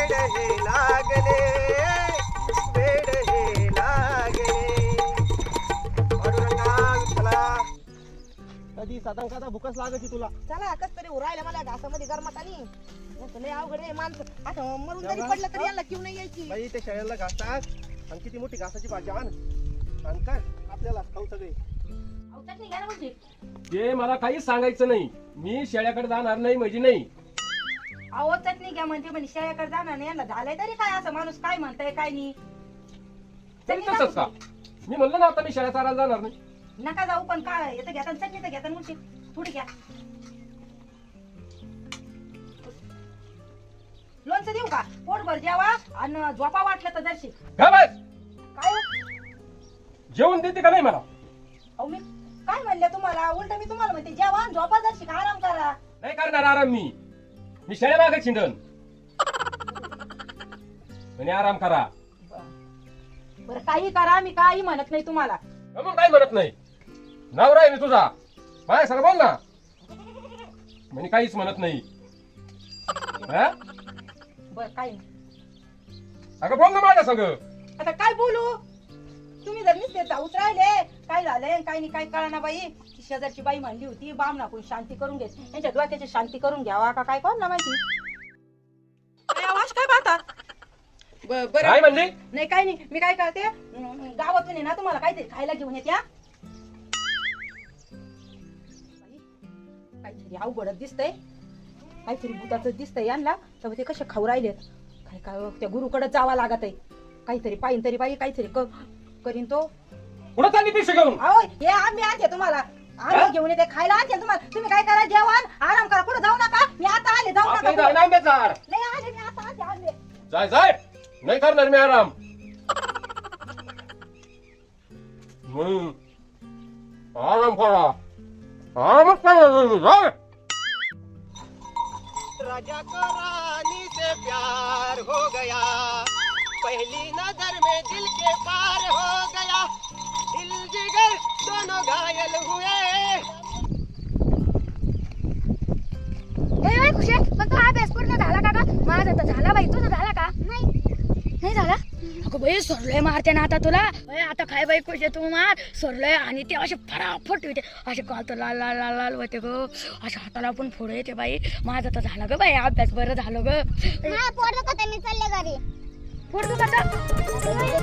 वेड हे लागले वेड हे लागले पांडुरंगा विठ्ठला कधी साधा साधा भूकच लागायची तुला चला कस तरी उरायला मला घासामध्ये गरमात आणि लय अवघड आहे माणसं आता मरून जरी पडलं तरी यांना किव नाही यायची बाई ते शेळ्याला घासतात आणि किती मोठी घासाची भाजी आण आणि काय आपल्याला खाऊ सगळे चटणी घ्या ना म्हणजे ते मला काहीच सांगायचं नाही. मी शेळ्याकडे जाणार नाही म्हणजे नाही. अहो चटणी घ्या म्हणजे शेळ्याकडे जाणार नाही यांना झालंय तरी काय असं माणूस काय म्हणताय काय नाही तरी तसंच का? मी म्हणलं ना आता मी शेळ्या चारायला जाणार नाही. नका जाऊ पण काय येतं घेता चटणी तर घेता मुळशी थोडी घ्या लोणचं देऊ का पोटभर जेवा आणि झोपा वाटलं तर जरशी का बस काय हो? जेवण देते का नाही मला? अहो मी काय म्हणले तुम्हाला उलट मी तुम्हाला म्हणते जेवा आणि झोपा जरशी का आराम करा नाही करणार आराम मी शेळ्या मागे छिंडन आणि आराम करा. बरं काही करा मी काही म्हणत नाही तुम्हाला मग काय म्हणत नाही. नवरा आहे मी तुझा माझ्या सगळं बोल ना म्हणजे काहीच म्हणत नाही. बरं काही नाही अगं बोल ना माझ्या सगळं. आता काय बोलू तुम्ही जर नुसते जाऊच राहिले काय झालंय काय नाही काय कळना बाई ती शेजारची बाई म्हणली होती बामणाकडून शांती करून घ्यायची यांच्या डोक्याची शांती करून घ्यावा का काय कोण ना माहिती काय आवाज काय पाहता बरं काय म्हणली? नाही काय नाही मी काय करते गावातून आहे ना तुम्हाला काहीतरी खायला घेऊन येत्या काहीतरी अवघडच दिसतंय काहीतरी भूताचं दिसतंय यांना तर ते कसे खाऊ राहिलेत काय काय त्या गुरुकडे जावं लागत आहे काहीतरी पाहिजे तरी बाई काहीतरी करीन तो कुठं चालली पिशवी घेऊन? अहो हे आम्ही आणते तुम्हाला आम्ही घेऊन येते खायला आणते तुम्हाला तुम्ही काय करा जेवण आराम करा कुठं जाऊ नका मी आता आले जाऊ आपल्या नका इथं आंब्याचं झाड. नाही आले मी आता आले आले जाय जाय नाही करणार मी आराम. आराम करा आरामच करणार जाय. राजा को रानी से प्यार हो गया पहली नजर में दिल के पार हो गया दिल जिगर दोनों घायल हुए ए खुशी पण तो अभ्यास पूर्ण झाला का ग माझा तर झाला बाई तुझा झाला का नाही झाला अगं बाई सोडलंय मारते ना आता तुला आता काय बाई खुशी तू मार सोडलंय आणि ते असे फटाफट होते असे काल तर लाल लाल लाल लाल होते ग अशा हाताला पण फोडे येते बाई माझा तर झाला ग बाई अभ्यास बरं झालं ग पोट दुखत मी चालले घरी पोट दुखत राहिली